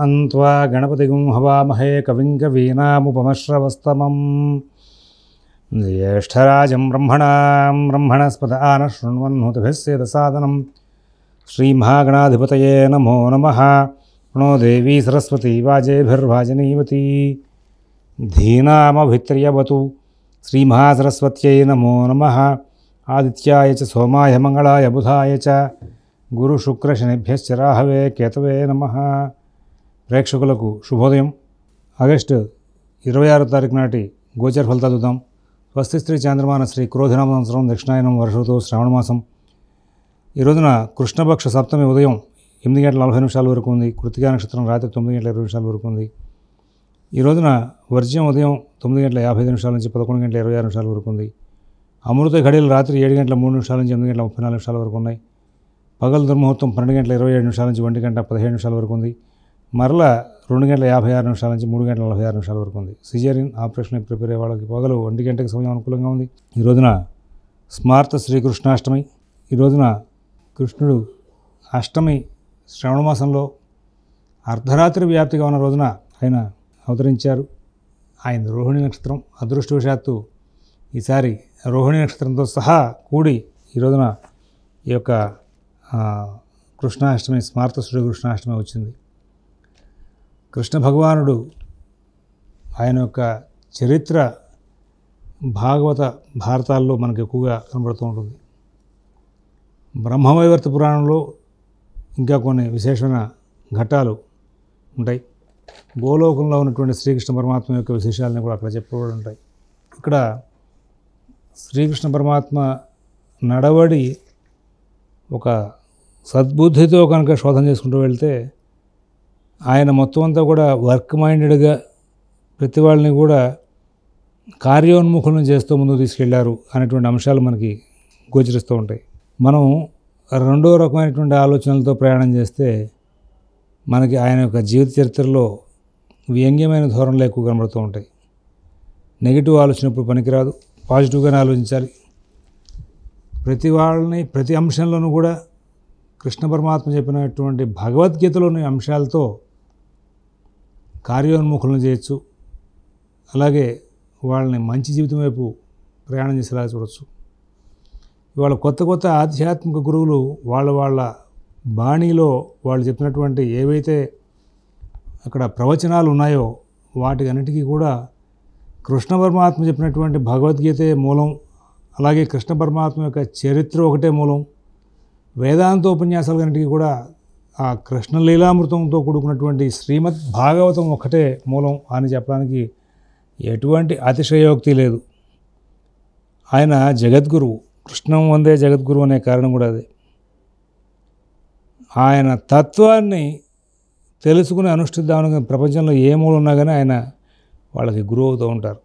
अन्त्वा गणपतिगुं हवामहे कविं कवीनामुपमश्रवस्तमम् ज्येष्ठराजं ब्रह्मणस्पत आनः शृण्वन्नोतिभिः सेदसादनं श्रीमहागणाधिपतये नमो नमः। प्रणो देवी सरस्वती वाजेभिर्वाजनीवती धीनामभित्र्यवतु श्रीमहासरस्वत्यै नमो नमः। आदित्याय च सोमाय मंगलाय बुधाय च गुरुशुक्रशनिभ्यश्च राहवे केतवे नमः। ప్రేక్షకులకు శుభోదయం। ఆగస్టు 26 తారీఖు నాటి గోచర ఫలితాలు చూద్దాం। స్వస్తి శ్రీ చాంద్రమాన శ్రీ క్రోధనామ సంవత్సరం దక్షిణాయనం వర్ష ఋతువు శ్రావణ మాసం। ఈ రోజున కృష్ణపక్ష సప్తమి ఉదయం 8:40 వరకు ఉంది। కృత్తికా నక్షత్రం రాత్రి 9:20 వరకు ఉంది। ఈ రోజున వర్జ్యం ఉదయం 9:55 నుంచి 11:26 వరకు ఉంది। అమృత ఘడియలు రాత్రి 7:03 నుంచి 8:34 వరకు ఉన్నాయి। పగలు దుర్ముహూర్తం 12:27 నుంచి 1:17 వరకు ఉంది। మరలా 2:56 నుంచి 3:46 వరకు ఉంది। సిజేరియన్ ఆపరేషన్ ప్రిపేర్ అయ్యే వాళ్ళకి పగలు 1 గంటకి సమయం అనుకూలంగా ఉంది। ఈ రోజున స్మార్త శ్రీకృష్ణాష్టమి। ఈ రోజున కృష్ణుడు అష్టమి శ్రావణ మాసంలో అర్ధరాత్రి వ్యాప్తిగా ఉన్న రోజున ఆయన అవతరించారు। ఆయన రోహిణి నక్షత్రం అదృష్టవశాత్తు ఈసారి రోహిణి నక్షత్రంతో సహా కూడి ఈ రోజున ఈ యొక్క కృష్ణాష్టమి స్మార్త శ్రీకృష్ణాష్టమి వచ్చింది। కృష్ణ భగవానుడు ఆయన యొక్క చరిత్ర భాగవత భారతాల్లో మనకు ఎక్కువగా కనబడుతూ ఉంటుంది। బ్రహ్మవైవర్త పురాణంలో ఇంకా కొన్ని విశేషమైన ఘట్టాలు ఉంటాయి। గోలోకంలో ఉన్నటువంటి శ్రీకృష్ణ పరమాత్మ యొక్క విశేషాలని కూడా అక్కడ చెప్పబడి ఉంటాయి। ఇక్కడ శ్రీకృష్ణ పరమాత్మ నడవడి ఒక సద్బుద్ధితో కనుక శోధన చేసుకుంటూ వెళ్తే ఆయన మొత్తం అంతా కూడా వర్క్ మైండెడ్గా ప్రతి వాళ్ళని కూడా కార్యోన్ముఖులను చేస్తూ ముందుకు తీసుకెళ్లారు అనేటువంటి అంశాలు మనకి గోచరిస్తూ ఉంటాయి। మనం రెండో రకమైనటువంటి ఆలోచనలతో ప్రయాణం చేస్తే మనకి ఆయన యొక్క జీవిత చరిత్రలో వ్యంగ్యమైన ధోరణులు ఎక్కువ కనబడుతూ ఉంటాయి। నెగిటివ్ ఆలోచన ఎప్పుడు పనికిరాదు, పాజిటివ్గానే ఆలోచించాలి। ప్రతి వాళ్ళని ప్రతి అంశంలోనూ కూడా కృష్ణ పరమాత్మ చెప్పినటువంటి భగవద్గీతలోని అంశాలతో కార్యోన్ముఖులను చేయొచ్చు, అలాగే వాళ్ళని మంచి జీవితం వైపు ప్రయాణం చేసేలా చూడవచ్చు। ఇవాళ కొత్త కొత్త ఆధ్యాత్మిక గురువులు వాళ్ళ బాణీలో వాళ్ళు చెప్పినటువంటి ఏవైతే అక్కడ ప్రవచనాలు ఉన్నాయో వాటి అన్నిటికీ కూడా కృష్ణ పరమాత్మ చెప్పినటువంటి భగవద్గీతే మూలం, అలాగే కృష్ణ పరమాత్మ యొక్క చరిత్ర ఒకటే మూలం, వేదాంతోపన్యాసాలు అన్నిటికీ కూడా ఆ కృష్ణ లీలామృతంతో కూడుకున్నటువంటి శ్రీమద్ భాగవతం ఒకటే మూలం అని చెప్పడానికి ఎటువంటి అతిశయోక్తి లేదు। ఆయన జగద్గురువు, కృష్ణం వందే జగద్గురువు అనే కారణం కూడా అదే। ఆయన తత్వాన్ని తెలుసుకుని అనుష్ఠిద్దామని ప్రపంచంలో ఏ మూలం ఉన్నా కానీ ఆయన వాళ్ళకి గురువు అవుతూ ఉంటారు।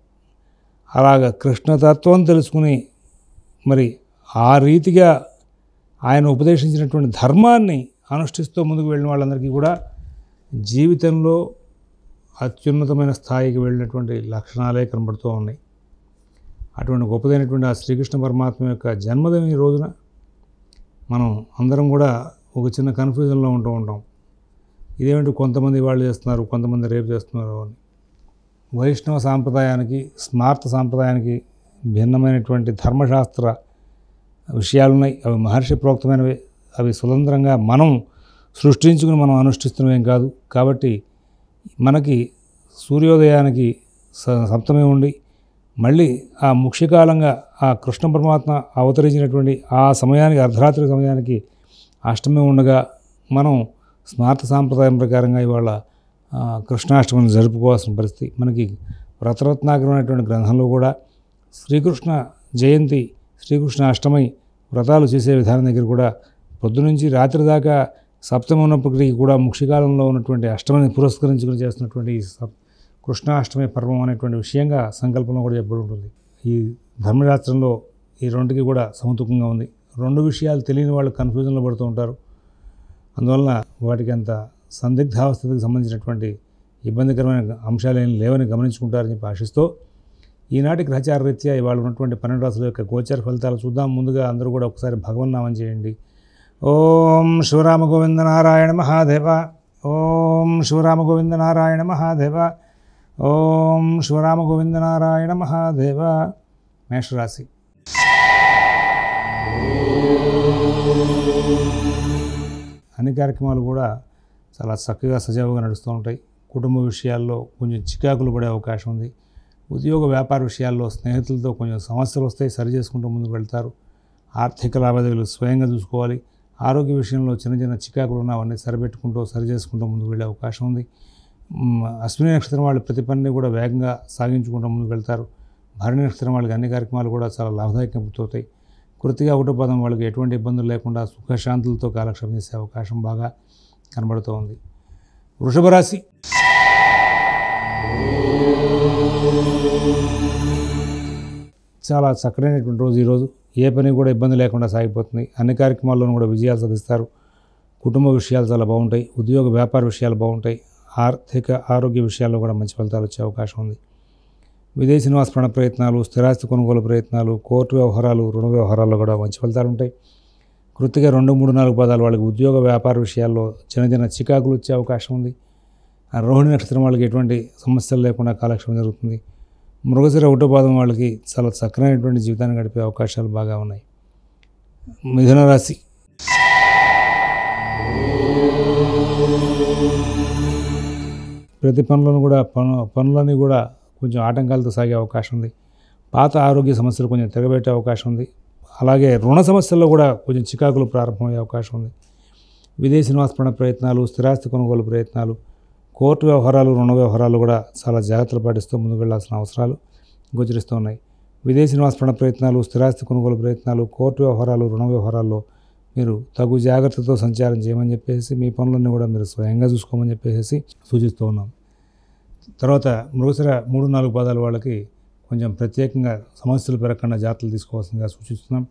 అలాగ కృష్ణతత్వం తెలుసుకుని మరి ఆ రీతిగా ఆయన ఉపదేశించినటువంటి ధర్మాన్ని అనుష్ఠిస్తూ ముందుకు వెళ్ళిన వాళ్ళందరికీ కూడా జీవితంలో అత్యున్నతమైన స్థాయికి వెళ్ళినటువంటి లక్షణాలే కనబడుతూ ఉన్నాయి। అటువంటి గొప్పదైనటువంటి ఆ శ్రీకృష్ణ పరమాత్మ యొక్క జన్మదిన ఈ రోజున మనం అందరం కూడా ఒక చిన్న కన్ఫ్యూజన్లో ఉంటూ ఉంటాం। ఇదేమిటి కొంతమంది వాళ్ళు చేస్తున్నారు, కొంతమంది రేపు చేస్తున్నారు అని। వైష్ణవ సాంప్రదాయానికి స్మార్త సాంప్రదాయానికి భిన్నమైనటువంటి ధర్మశాస్త్ర విషయాలున్నాయి। అవి మహర్షి ప్రోక్తమైనవి, అవి స్వతంత్రంగా మనం సృష్టించుకుని మనం అనుష్ఠిస్తున్నవేం కాదు। కాబట్టి మనకి సూర్యోదయానికి సప్తమి ఉండి మళ్ళీ ఆ ముఖ్యకాలంగా ఆ కృష్ణ పరమాత్మ అవతరించినటువంటి ఆ సమయానికి అర్ధరాత్రి సమయానికి అష్టమి ఉండగా మనం స్మార్త సాంప్రదాయం ప్రకారంగా ఇవాళ కృష్ణాష్టమిని జరుపుకోవాల్సిన పరిస్థితి మనకి వ్రతరత్నాకరమైనటువంటి గ్రంథంలో కూడా శ్రీకృష్ణ జయంతి, శ్రీకృష్ణ అష్టమి వ్రతాలు చేసే విధానం దగ్గర కూడా పొద్దునుంచి రాత్రి దాకా సప్తమి ఉన్నప్పటికీ కూడా ముఖ్యకాలంలో ఉన్నటువంటి అష్టమిని పురస్కరించుకుని చేస్తున్నటువంటి ఈ కృష్ణాష్టమి పర్వం అనేటువంటి విషయంగా సంకల్పంలో కూడా చెప్పబడి ఉంటుంది। ఈ ధర్మశాస్త్రంలో ఈ రెండుకి కూడా సమతూకంగా ఉంది। రెండు విషయాలు తెలియని వాళ్ళు కన్ఫ్యూజన్లో పడుతూ ఉంటారు। అందువలన వాటికి అంత సందిగ్ధావస్థకి సంబంధించినటువంటి ఇబ్బందికరమైన అంశాలు ఏం లేవని గమనించుకుంటారని చెప్పి ఆశిస్తూ ఈనాటి గ్రహచార రీత్యా ఇవాళ ఉన్నటువంటి 12 రాశుల యొక్క గోచర ఫలితాలు చూద్దాం। ముందుగా అందరూ కూడా ఒకసారి భగవన్నామం చేయండి। ఓం శివరామ గోవింద నారాయణ మహాదేవ ఓం శివరామ గోవింద నారాయణ మహాదేవ. ఓం శివరామ గోవింద నారాయణ మహాదేవ. మేషరాశి. అన్ని కార్యక్రమాలు కూడా చాలా చక్కగా సజావుగా నడుస్తూ ఉంటాయి. కుటుంబ విషయాల్లో కొంచెం చికాకులు పడే అవకాశం ఉంది. ఉద్యోగ వ్యాపార విషయాల్లో స్నేహితులతో కొంచెం సమస్యలు వస్తాయి, సరి చేసుకుంటూ ముందుకు వెళ్తారు. ఆర్థిక లావాదేవీలు స్వయంగా చూసుకోవాలి. ఆరోగ్య విషయంలో చిన్న చిన్న చికాకులు ఉన్న అవన్నీ సరిపెట్టుకుంటూ సరి చేసుకుంటూ ముందుకు వెళ్ళే అవకాశం ఉంది. అశ్విని నక్షత్రం వాళ్ళు ప్రతి పనిని కూడా వేగంగా సాగించుకుంటూ ముందుకు వెళ్తారు. భరణి నక్షత్రం వాళ్ళకి అన్ని కార్యక్రమాలు కూడా చాలా లాభదాయకంగా పూర్తవుతాయి. కృతిగా ఒకటో పదం వాళ్ళకి ఎటువంటి ఇబ్బందులు లేకుండా సుఖశాంతులతో కాలక్షేపం చేసే అవకాశం బాగా కనబడుతూ ఉంది. వృషభ రాశి. చాలా చక్కనైనటువంటి రోజు ఈరోజు. ఏ పని కూడా ఇబ్బంది లేకుండా సాగిపోతుంది. అన్ని కార్యక్రమాల్లోనూ కూడా విజయాలు సాధిస్తారు. కుటుంబ విషయాలు చాలా బాగుంటాయి. ఉద్యోగ వ్యాపార విషయాలు బాగుంటాయి. ఆర్థిక ఆరోగ్య విషయాల్లో కూడా మంచి ఫలితాలు వచ్చే అవకాశం ఉంది. విదేశీ నివాస ప్రయత్నాలు, స్థిరాస్తి కొనుగోలు ప్రయత్నాలు, కోర్టు వ్యవహారాలు, రుణ వ్యవహారాల్లో కూడా మంచి ఫలితాలు ఉంటాయి. కృతిగా 2, 3, 4 పదాలు వాళ్ళకి ఉద్యోగ వ్యాపార విషయాల్లో చిన్న చిన్న చికాకులు వచ్చే అవకాశం ఉంది. రోహిణి నక్షత్రం వాళ్ళకి ఎటువంటి సమస్యలు లేకుండా కాలక్షేపం జరుగుతుంది. మృగశిర ఒకటో పాదం వాళ్ళకి చాలా చక్కనైనటువంటి జీవితాన్ని గడిపే అవకాశాలు బాగా ఉన్నాయి. మిథున రాశి. ప్రతి పనులను కూడా పనులన్నీ కూడా కొంచెం ఆటంకాలతో సాగే అవకాశం ఉంది. పాత ఆరోగ్య సమస్యలు కొంచెం తెగబెట్టే అవకాశం ఉంది. అలాగే రుణ సమస్యల్లో కూడా కొంచెం చికాకులు ప్రారంభమయ్యే అవకాశం ఉంది. విదేశీ నివాస ప్రయత్నాలు, స్థిరాస్తి కొనుగోలు ప్రయత్నాలు, కోర్టు వ్యవహారాలు, రుణ వ్యవహారాలు కూడా చాలా జాగ్రత్తలు పాటిస్తూ ముందుకు వెళ్లాల్సిన అవసరాలు గోచరిస్తూ ఉన్నాయి. విదేశీ నివాస ప్రయత్నాలు, స్థిరాస్తి కొనుగోలు ప్రయత్నాలు, కోర్టు వ్యవహారాలు, రుణ వ్యవహారాల్లో మీరు తగు జాగ్రత్తతో సంచారం చేయమని చెప్పేసి, మీ పనులన్నీ కూడా మీరు స్వయంగా చూసుకోమని చెప్పేసి సూచిస్తూ ఉన్నాం. తర్వాత మృగశిర 3, 4 పాదాల వాళ్ళకి కొంచెం ప్రత్యేకంగా సమస్యలు పెరగకుండా జాగ్రత్తలు తీసుకోవాల్సిందిగా సూచిస్తున్నాం.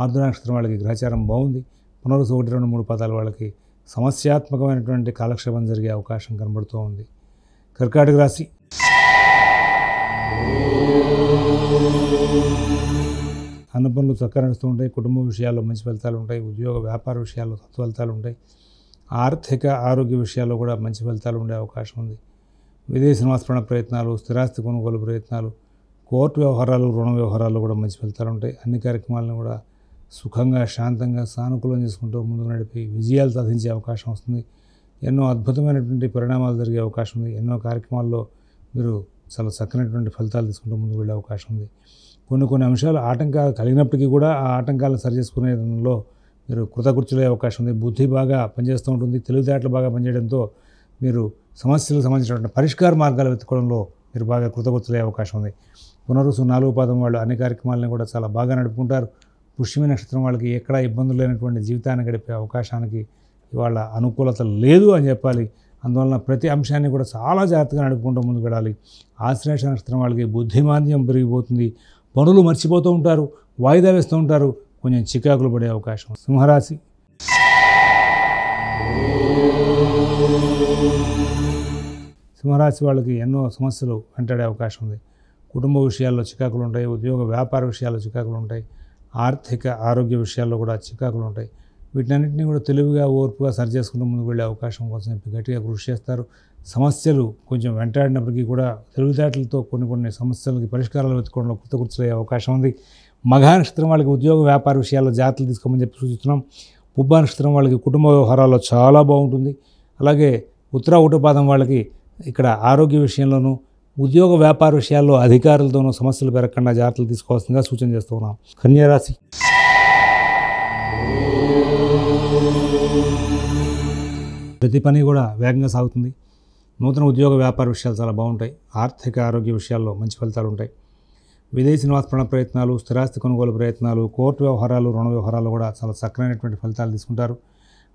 ఆర్ద్ర నక్షత్రం వాళ్ళకి గ్రహచారం బాగుంది. పునరుసు 1, 2, 3 పాదాల వాళ్ళకి సమస్యాత్మకమైనటువంటి కాలక్షేపం జరిగే అవకాశం కనబడుతూ ఉంది. కర్కాటక రాశి. అన్న పనులు చక్కగా నడుస్తూ ఉంటాయి. కుటుంబ విషయాల్లో మంచి ఫలితాలు ఉంటాయి. ఉద్యోగ వ్యాపార విషయాల్లో సత్ఫలితాలు ఉంటాయి. ఆర్థిక ఆరోగ్య విషయాల్లో కూడా మంచి ఫలితాలు ఉండే అవకాశం ఉంది. విదేశీ నివాస ప్రయత్నాలు, స్థిరాస్తి కొనుగోలు ప్రయత్నాలు, కోర్టు వ్యవహారాలు, రుణ వ్యవహారాల్లో కూడా మంచి ఫలితాలు ఉంటాయి. అన్ని కార్యక్రమాలను కూడా సుఖంగా, శాంతంగా, సానుకూలం చేసుకుంటూ ముందుకు నడిపి విజయాలు సాధించే అవకాశం వస్తుంది. ఎన్నో అద్భుతమైనటువంటి పరిణామాలు జరిగే అవకాశం ఉంది. ఎన్నో కార్యక్రమాల్లో మీరు చాలా చక్కనటువంటి ఫలితాలు తీసుకుంటూ ముందుకు వెళ్ళే అవకాశం ఉంది. కొన్ని అంశాలు ఆటంకాలు కలిగినప్పటికీ కూడా ఆ ఆటంకాలను సరిచేసుకునే దానిలో మీరు కృతకృత్యులయ్యే అవకాశం ఉంది. బుద్ధి బాగా పనిచేస్తూ ఉంటుంది. తెలివితేటలు బాగా పనిచేయడంతో మీరు సమస్యలకు సంబంధించినటువంటి పరిష్కార మార్గాలు వెతుకోవడంలో మీరు బాగా కృతకృత్యులయ్యే అవకాశం ఉంది. పునరుసు 4 పాదం వాళ్ళు అన్ని కార్యక్రమాలను కూడా చాలా బాగా నడుపుకుంటారు. పుష్యమి నక్షత్రం వాళ్ళకి ఎక్కడా ఇబ్బందులు లేనటువంటి జీవితాన్ని గడిపే అవకాశానికి ఇవాళ అనుకూలత లేదు అని చెప్పాలి. అందువలన ప్రతి అంశాన్ని కూడా చాలా జాగ్రత్తగా నడుపుకుంటూ ముందుకు వెళ్ళాలి. ఆశ్లేష నక్షత్రం వాళ్ళకి బుద్ధిమాంద్యం పెరిగిపోతుంది. పనులు మర్చిపోతూ ఉంటారు, వాయిదా వేస్తూ ఉంటారు, కొంచెం చికాకులు పడే అవకాశం. సింహరాశి. సింహరాశి వాళ్ళకి ఎన్నో సమస్యలు వెంటాడే అవకాశం ఉంది. కుటుంబ విషయాల్లో చికాకులు ఉంటాయి. ఉద్యోగ వ్యాపార విషయాల్లో చికాకులు ఉంటాయి. ఆర్థిక ఆరోగ్య విషయాల్లో కూడా చికాకులు ఉంటాయి. వీటన్నిటిని కూడా తెలివిగా, ఓర్పుగా సరి చేసుకుంటూ ముందుకు వెళ్ళే అవకాశం కోసం గట్టిగా కృషి చేస్తారు. సమస్యలు కొంచెం వెంటాడినప్పటికీ కూడా తెలివితేటలతో కొన్ని సమస్యలకి పరిష్కారాలు వెతుకోవడంలో కృతకృత్యులయ్యే అవకాశం ఉంది. మఘా నక్షత్రం వాళ్ళకి ఉద్యోగ వ్యాపార విషయాల్లో జాగ్రత్తలు తీసుకోమని చెప్పి సూచిస్తున్నాం. పుబ్బా నక్షత్రం వాళ్ళకి కుటుంబ వ్యవహారాల్లో చాలా బాగుంటుంది. అలాగే ఉత్తర ఒకటో పాదం వాళ్ళకి ఇక్కడ ఆరోగ్య విషయంలోనూ, ఉద్యోగ వ్యాపార విషయాల్లో అధికారులతోనూ సమస్యలు పెరగకుండా జాగ్రత్తలు తీసుకోవాల్సిందిగా సూచన చేస్తూ ఉన్నాం. కన్యారాశి. ప్రతి పని కూడా వేగంగా సాగుతుంది. నూతన ఉద్యోగ వ్యాపార విషయాలు చాలా బాగుంటాయి. ఆర్థిక ఆరోగ్య విషయాల్లో మంచి ఫలితాలు ఉంటాయి. విదేశీ నివాస ప్రయత్నాలు, స్థిరాస్తి కొనుగోలు ప్రయత్నాలు, కోర్టు వ్యవహారాలు, రుణ వ్యవహారాలు కూడా చాలా చక్కనైనటువంటి ఫలితాలు తీసుకుంటారు.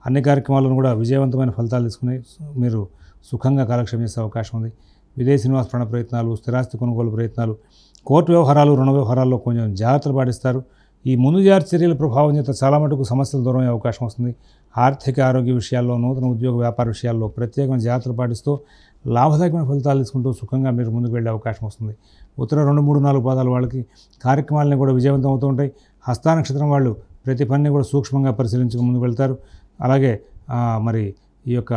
అన్ని కార్యక్రమాలను కూడా విజయవంతమైన ఫలితాలు తీసుకుని మీరు సుఖంగా కాలక్షేపం చేసే అవకాశం ఉంది. విదేశీ నివాస ప్రయత్నాలు, స్థిరాస్తి కొనుగోలు ప్రయత్నాలు, కోర్టు వ్యవహారాలు, రుణ వ్యవహారాల్లో కొంచెం జాగ్రత్తలు పాటిస్తారు. ఈ ముందు జాగ్రత్త చర్యల ప్రభావం చేత చాలా మటుకు సమస్యలు దూరం అయ్యే అవకాశం వస్తుంది. ఆర్థిక ఆరోగ్య విషయాల్లో, నూతన ఉద్యోగ వ్యాపార విషయాల్లో ప్రత్యేకమైన జాగ్రత్తలు పాటిస్తూ లాభదాయకమైన ఫలితాలు తీసుకుంటూ సుఖంగా మీరు ముందుకు వెళ్ళే అవకాశం వస్తుంది. ఉత్తర 2, 3, 4 పాదాల వాళ్ళకి కార్యక్రమాలని కూడా విజయవంతం అవుతూ ఉంటాయి. హస్త నక్షత్రం వాళ్ళు ప్రతి పనిని కూడా సూక్ష్మంగా పరిశీలించుకు ముందుకు వెళ్తారు. అలాగే మరి ఈ యొక్క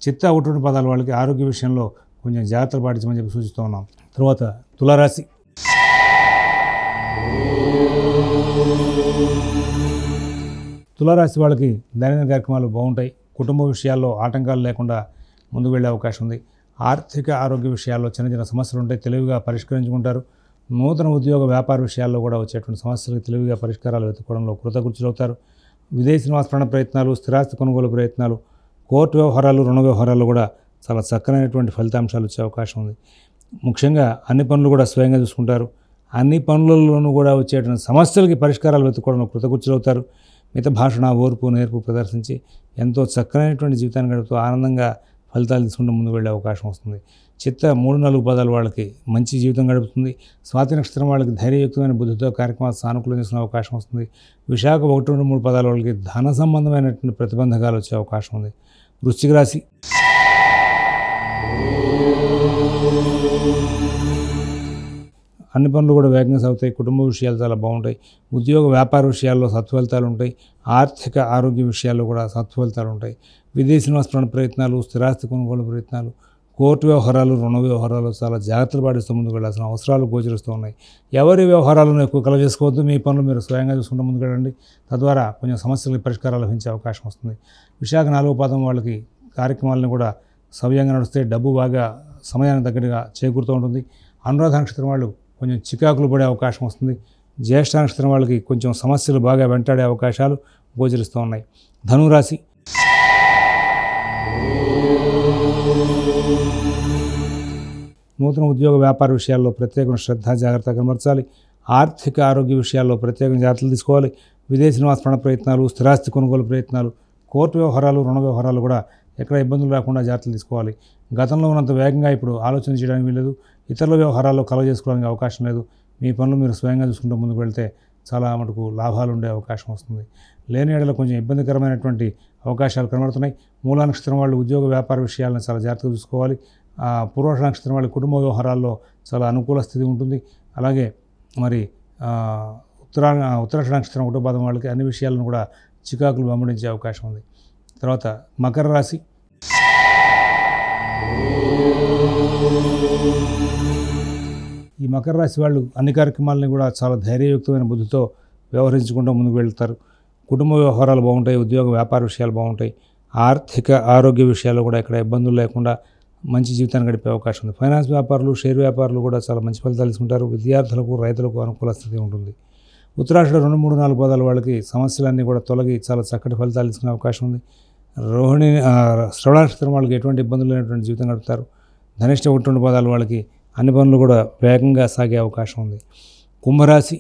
చిత్త ఒకటి పదాల వాళ్ళకి ఆరోగ్య విషయంలో కొంచెం జాగ్రత్తలు పాటించమని చెప్పి సూచిస్తూ ఉన్నాం. తర్వాత తులారాశి. తులారాశి వాళ్ళకి దైనందిన కార్యక్రమాలు బాగుంటాయి. కుటుంబ విషయాల్లో ఆటంకాలు లేకుండా ముందుకు వెళ్ళే అవకాశం ఉంది. ఆర్థిక ఆరోగ్య విషయాల్లో చిన్న చిన్న సమస్యలు ఉంటాయి, తెలివిగా పరిష్కరించుకుంటారు. నూతన ఉద్యోగ వ్యాపార విషయాల్లో కూడా వచ్చేటువంటి సమస్యలకు తెలివిగా పరిష్కారాలు వెతుక్కోవడంలో కృతకృత్యులవుతారు. విదేశీ నివాస ప్రయత్నాలు, స్థిరాస్తి కొనుగోలు ప్రయత్నాలు, కోర్టు వ్యవహారాలు, రుణ వ్యవహారాలు కూడా చాలా చక్కనైనటువంటి ఫలితాంశాలు వచ్చే అవకాశం ఉంది. ముఖ్యంగా అన్ని పనులు కూడా స్వయంగా చూసుకుంటారు. అన్ని పనులలోనూ కూడా వచ్చేటువంటి సమస్యలకి పరిష్కారాలు వెతుక్కోవడంలో కృతకృత్యులవుతారు. మిత భాషణ, ఓర్పు, నేర్పు ప్రదర్శించి ఎంతో చక్కనైనటువంటి జీవితాన్ని గడుపుతూ ఆనందంగా ఫలితాలు తీసుకుంటూ ముందుకు వెళ్ళే అవకాశం వస్తుంది. చిత్త 3-4 పదాల వాళ్ళకి మంచి జీవితం గడుపుతుంది. స్వాతి నక్షత్రం వాళ్ళకి ధైర్యయుక్తమైన బుద్ధితో కార్యక్రమాలు సానుకూలం చేసుకునే అవకాశం వస్తుంది. విశాఖ 1-3 పదాల వాళ్ళకి ధన సంబంధమైనటువంటి ప్రతిబంధకాలు వచ్చే అవకాశం ఉంది. వృశ్చిక రాశి. అన్ని పనులు కూడా వేగంగా సాగుతాయి. కుటుంబ విషయాలు చాలా బాగుంటాయి. ఉద్యోగ వ్యాపార విషయాల్లో సత్ఫలితాలు ఉంటాయి. ఆర్థిక ఆరోగ్య విషయాల్లో కూడా సత్ఫలితాలు ఉంటాయి. విదేశీ నివాస ప్రయత్నాలు, స్థిరాస్తి కొనుగోలు ప్రయత్నాలు, కోర్టు వ్యవహారాలు, రుణ వ్యవహారాలు చాలా జాగ్రత్తలు పాటిస్తూ ముందుకు వెళ్ళాల్సిన అవసరాలు గోచరిస్తూ ఉన్నాయి. ఎవరి వ్యవహారాలను ఎక్కువ కలవ చేసుకోవద్దు. మీ పనులు మీరు స్వయంగా చూసుకుంటూ ముందుకు వెళ్ళండి. తద్వారా కొంచెం సమస్యలకు పరిష్కారాలు లభించే అవకాశం వస్తుంది. విశాఖ 4వ పాదం వాళ్ళకి కార్యక్రమాలను కూడా సవ్యంగా నడిస్తే డబ్బు బాగా సమయానికి తగ్గట్టుగా చేకూరుతూ ఉంటుంది. అనురాధ నక్షత్రం వాళ్ళు కొంచెం చికాకులు పడే అవకాశం వస్తుంది. జ్యేష్ఠ నక్షత్రం వాళ్ళకి కొంచెం సమస్యలు బాగా వెంటాడే అవకాశాలు గోచరిస్తూ ఉన్నాయి. ధనురాశి. నూతన ఉద్యోగ వ్యాపార విషయాల్లో ప్రత్యేకమైన శ్రద్ధ, జాగ్రత్త కనబరచాలి. ఆర్థిక ఆరోగ్య విషయాల్లో ప్రత్యేకంగా జాగ్రత్తలు తీసుకోవాలి. విదేశీ నివాస ప్రయత్నాలు, స్థిరాస్తి కొనుగోలు ప్రయత్నాలు, కోర్టు వ్యవహారాలు, రుణ వ్యవహారాలు కూడా ఎక్కడ ఇబ్బందులు రాకుండా జాగ్రత్తలు తీసుకోవాలి. గతంలో ఉన్నంత వేగంగా ఇప్పుడు ఆలోచన చేయడానికి వీలేదు. ఇతరుల వ్యవహారాల్లో కలవ చేసుకోవడానికి అవకాశం లేదు. మీ పనులు మీరు స్వయంగా చూసుకుంటూ ముందుకు వెళ్తే చాలా మటుకు లాభాలు ఉండే అవకాశం వస్తుంది. లేని ఏడలో కొంచెం ఇబ్బందికరమైనటువంటి అవకాశాలు కనబడుతున్నాయి. మూలా నక్షత్రం వాళ్ళు ఉద్యోగ వ్యాపార విషయాలను చాలా జాగ్రత్తగా చూసుకోవాలి. పూర్వాషాఢ నక్షత్రం వాళ్ళ కుటుంబ వ్యవహారాల్లో చాలా అనుకూల స్థితి ఉంటుంది. అలాగే మరి ఉత్తరాషాఢ నక్షత్రం 1వ పాదం వాళ్ళకి అన్ని విషయాలను కూడా చికాకులు వెంబడించే అవకాశం ఉంది. తర్వాత మకర రాశి. ఈ మకర రాశి వాళ్ళు అన్ని కార్యక్రమాలని కూడా చాలా ధైర్యయుక్తమైన బుద్ధితో వ్యవహరించుకుంటూ ముందుకు వెళ్తారు. కుటుంబ వ్యవహారాలు బాగుంటాయి. ఉద్యోగ వ్యాపార విషయాలు బాగుంటాయి. ఆర్థిక ఆరోగ్య విషయాల్లో కూడా ఇక్కడ ఇబ్బందులు లేకుండా మంచి జీవితాన్ని గడిపే అవకాశం ఉంది. ఫైనాన్స్ వ్యాపారులు, షేర్ వ్యాపారులు కూడా చాలా మంచి ఫలితాలు తీసుకుంటారు. విద్యార్థులకు, రైతులకు అనుకూల స్థితి ఉంటుంది. ఉత్తరాషాఢ 2, 3, 4 పదాల వాళ్ళకి సమస్యలన్నీ కూడా తొలగి చాలా చక్కటి ఫలితాలు తీసుకునే అవకాశం ఉంది. రోహిణి, శ్రవణ నక్షత్రం వాళ్ళకి ఎటువంటి ఇబ్బందులు లేనటువంటి జీవితం గడుపుతారు. ధనిష్ట 1-2 పదాల వాళ్ళకి అన్ని పనులు కూడా వేగంగా సాగే అవకాశం ఉంది. కుంభరాశి.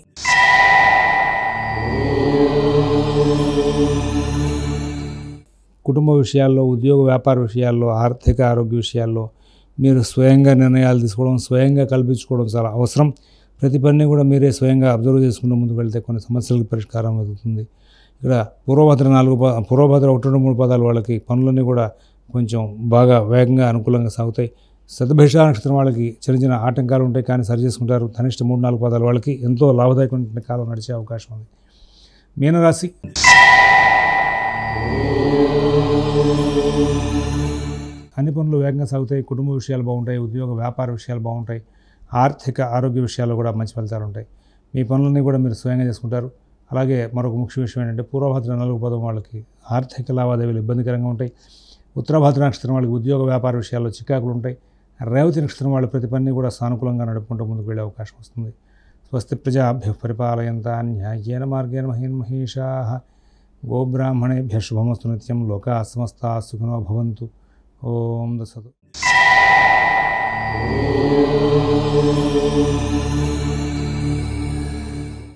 కుటుంబ విషయాల్లో, ఉద్యోగ వ్యాపార విషయాల్లో, ఆర్థిక ఆరోగ్య విషయాల్లో మీరు స్వయంగా నిర్ణయాలు తీసుకోవడం, స్వయంగా కల్పించుకోవడం చాలా అవసరం. ప్రతి పనిని కూడా మీరే స్వయంగా అబ్జర్వ్ చేసుకుంటూ ముందుకు వెళ్తే కొన్ని సమస్యలకు పరిష్కారం అవుతుంది. ఇక్కడ పూర్వభద్ర 1-3 పదాల వాళ్ళకి పనులన్నీ కూడా కొంచెం బాగా వేగంగా అనుకూలంగా సాగుతాయి. శతభిష నక్షత్రం వాళ్ళకి చిన్న చిన్న ఆటంకాలు ఉంటాయి, కానీ సరి చేసుకుంటారు. ధనిష్ట 3-4 పదాల వాళ్ళకి ఎంతో లాభదాయకమైన కాలం నడిచే అవకాశం ఉంది. మీనరాశి. అన్ని పనులు వేగంగా సాగుతాయి. కుటుంబ విషయాలు బాగుంటాయి. ఉద్యోగ వ్యాపార విషయాలు బాగుంటాయి. ఆర్థిక ఆరోగ్య విషయాల్లో కూడా మంచి ఫలితాలు ఉంటాయి. మీ పనులన్నీ కూడా మీరు స్వయంగా చేసుకుంటారు. అలాగే మరొక ముఖ్య విషయం ఏంటంటే పూర్వభద్ర 4వ పదం వాళ్ళకి ఆర్థిక లావాదేవీలు ఇబ్బందికరంగా ఉంటాయి. ఉత్తరభద్ర నక్షత్రం వాళ్ళకి ఉద్యోగ వ్యాపార విషయాల్లో చికాకులు ఉంటాయి. రేవతి నక్షత్రం వాళ్ళ ప్రతి పనిని కూడా సానుకూలంగా నడుపుకుంటూ ముందుకు వెళ్ళే అవకాశం వస్తుంది. స్వస్తి ప్రజాభ్యః పరిపాలయంతాం న్యాయేన మార్గేణ మహీన్మహీషాః గోబ్రాహ్మణేభ్యః శుభమస్తు నిత్యం. లోకాః సమస్తాః సుఖినో భవంతు. ఓం తత్సత్.